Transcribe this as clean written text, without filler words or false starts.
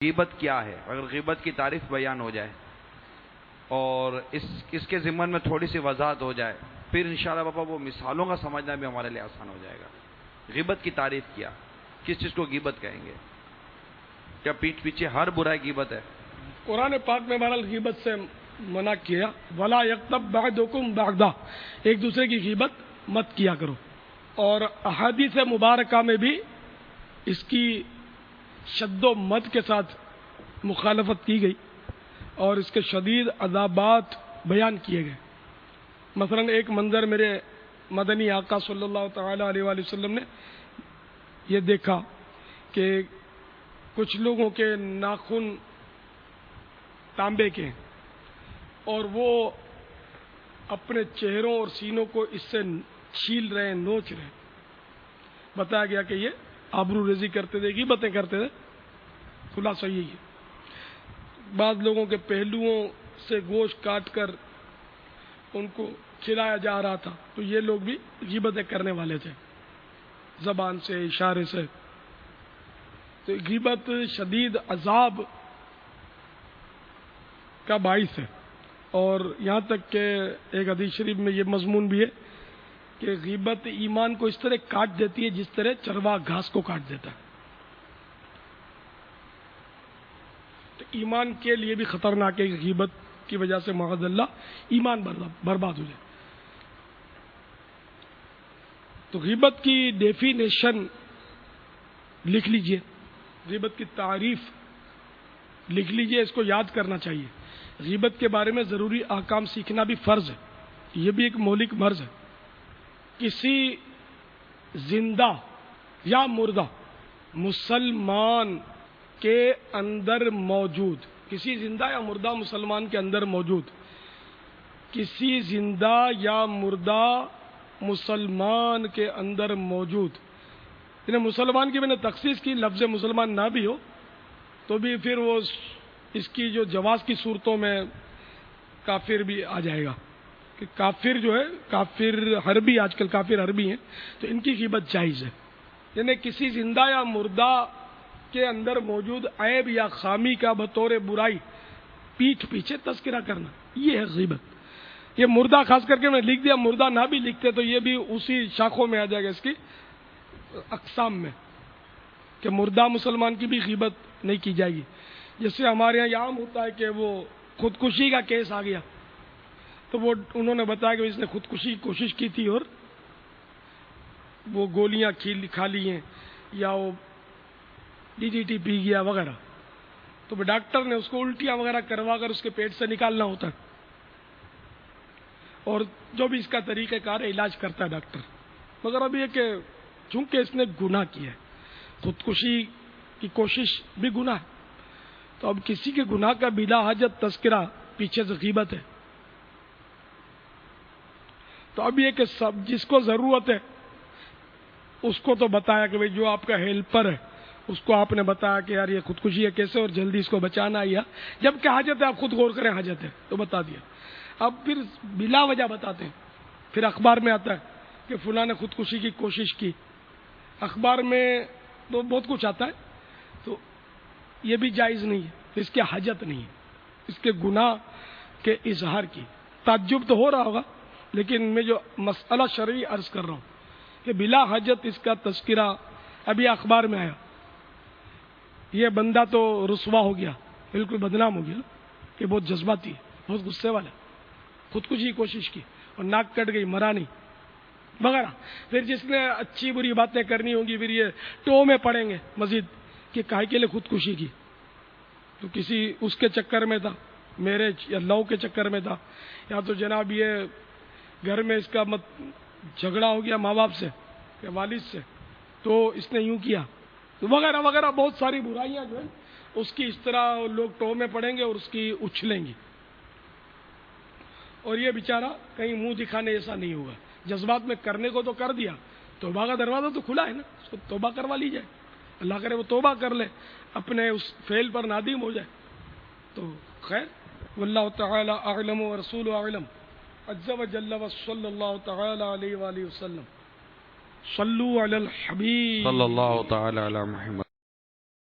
غیبت کیا ہے؟ اگر غیبت کی تعریف بیان ہو جائے اور اس کے ضمن میں تھوڑی سی وضاحت ہو جائے، پھر انشاءاللہ بابا وہ مثالوں کا سمجھنا بھی ہمارے لیے آسان ہو جائے گا۔ غیبت کی تعریف کیا، کس چیز کو غیبت کہیں گے؟ کیا پیٹھ پیچھے ہر برائی غیبت ہے؟ قرآن پاک میں بہرحال غیبت سے منع کیا، ولا یغتب بعضکم بعضا، ایک دوسرے کی غیبت مت کیا کرو، اور احادیث مبارکہ میں بھی اس کی شد و مد کے ساتھ مخالفت کی گئی اور اس کے شدید عذابات بیان کیے گئے۔ مثلا ایک منظر میرے مدنی آقا صلی اللہ تعالی علیہ وآلہ وسلم نے یہ دیکھا کہ کچھ لوگوں کے ناخن تانبے کے ہیں اور وہ اپنے چہروں اور سینوں کو اس سے چھیل رہے ہیں، نوچ رہے ہیں۔ بتایا گیا کہ یہ آبرو ریزی کرتے تھے، غیبتیں کرتے تھے۔ خلاصہ یہی ہے، بعض لوگوں کے پہلوؤں سے گوشت کاٹ کر ان کو کھلایا جا رہا تھا، تو یہ لوگ بھی غیبتیں کرنے والے تھے، زبان سے، اشارے سے۔ تو غیبت شدید عذاب کا باعث ہے، اور یہاں تک کہ ایک حدیث شریف میں یہ مضمون بھی ہے کہ غیبت ایمان کو اس طرح کاٹ دیتی ہے جس طرح چرواہ گھاس کو کاٹ دیتا ہے۔ تو ایمان کے لیے بھی خطرناک ہے کہ غیبت کی وجہ سے معاذ اللہ ایمان برباد ہو جائے۔ تو غیبت کی ڈیفینیشن لکھ لیجئے، غیبت کی تعریف لکھ لیجئے، اس کو یاد کرنا چاہیے۔ غیبت کے بارے میں ضروری احکام سیکھنا بھی فرض ہے، یہ بھی ایک مولک مرض ہے۔ کسی زندہ یا مردہ مسلمان کے اندر موجود، کسی زندہ یا مردہ مسلمان کے اندر موجود، کسی زندہ یا مردہ مسلمان کے اندر موجود، انہیں مسلمان کی میں نے تخصیص کی، لفظ مسلمان نہ بھی ہو تو بھی پھر وہ اس کی جو جواز کی صورتوں میں کافر بھی آ جائے گا کہ کافر جو ہے، کافر حربی، آج کل کافر حربی ہیں، تو ان کی غیبت جائز ہے۔ یعنی کسی زندہ یا مردہ کے اندر موجود عیب یا خامی کا بطور برائی پیٹھ پیچھے تذکرہ کرنا، یہ ہے غیبت۔ یہ مردہ خاص کر کے میں لکھ دیا، مردہ نہ بھی لکھتے تو یہ بھی اسی شاخوں میں آ جائے گا، اس کی اقسام میں، کہ مردہ مسلمان کی بھی غیبت نہیں کی جائے گی۔ جیسے ہمارے یہاں یہ عام ہوتا ہے کہ وہ خودکشی کا کیس آ گیا تو وہ انہوں نے بتایا کہ اس نے خودکشی کی کوشش کی تھی اور وہ گولیاں کھا لی ہیں یا وہ DDT پی گیا وغیرہ، تو ڈاکٹر نے اس کو الٹیاں وغیرہ کروا کر اس کے پیٹ سے نکالنا ہوتا ہے، اور جو بھی اس کا طریقہ کار ہے علاج کرتا ہے ڈاکٹر، مگر اب یہ کہ چونکہ اس نے گناہ کیا ہے، خودکشی کی کوشش بھی گناہ ہے، تو اب کسی کے گناہ کا بلا حاجت تذکرہ پیچھے سے غیبت ہے۔ تو اب یہ کہ سب جس کو ضرورت ہے اس کو تو بتایا کہ بھئی جو آپ کا ہیلپر ہے اس کو آپ نے بتایا کہ یار یہ خودکشی ہے کیسے اور جلدی اس کو بچانا، یا جب کہ حاجت ہے آپ خود غور کریں حاجت ہے تو بتا دیا۔ اب پھر بلا وجہ بتاتے ہیں، پھر اخبار میں آتا ہے کہ فلاں نے خودکشی کی کوشش کی، اخبار میں تو بہت کچھ آتا ہے، تو یہ بھی جائز نہیں ہے، اس کی حاجت نہیں ہے، اس کے گناہ کے اظہار کی۔ تعجب تو ہو رہا ہوگا، لیکن میں جو مسئلہ شرعی عرض کر رہا ہوں کہ بلا حاجت اس کا تذکرہ ابھی اخبار میں آیا، یہ بندہ تو رسوا ہو گیا، بالکل بدنام ہو گیا کہ بہت جذباتی ہے، بہت غصے والا، خودکشی کی کوشش کی اور ناک کٹ گئی، مرا نہیں وغیرہ۔ پھر جس نے اچھی بری باتیں کرنی ہوں گی پھر یہ ٹو میں پڑیں گے مزید کہ کاہے کے لیے خودکشی کی، تو کسی اس کے چکر میں تھا، میرج یا لو کے چکر میں تھا، یا تو جناب یہ گھر میں اس کا جھگڑا ہو گیا ماں باپ سے یا والد سے تو اس نے یوں کیا، تو وغیرہ وغیرہ بہت ساری برائیاں جو ہیں اس کی اس طرح لوگ ٹو میں پڑیں گے اور اس کی اچھلیں گی، اور یہ بیچارہ کہیں منہ دکھانے ایسا نہیں ہوگا، جذبات میں کرنے کو تو کر دیا، توبہ کا دروازہ تو کھلا ہے نا، اس کو توبہ کروا لی جائے، اللہ کرے وہ توبہ کر لے، اپنے اس فعل پر نادم ہو جائے تو خیر۔ واللہ تعالی اعلم ورسول اعلم، عز وجل وصلی اللہ تعالی علیہ وآلہ وسلم۔ صلو علی الحبیب صلی اللہ تعالی علی محمد۔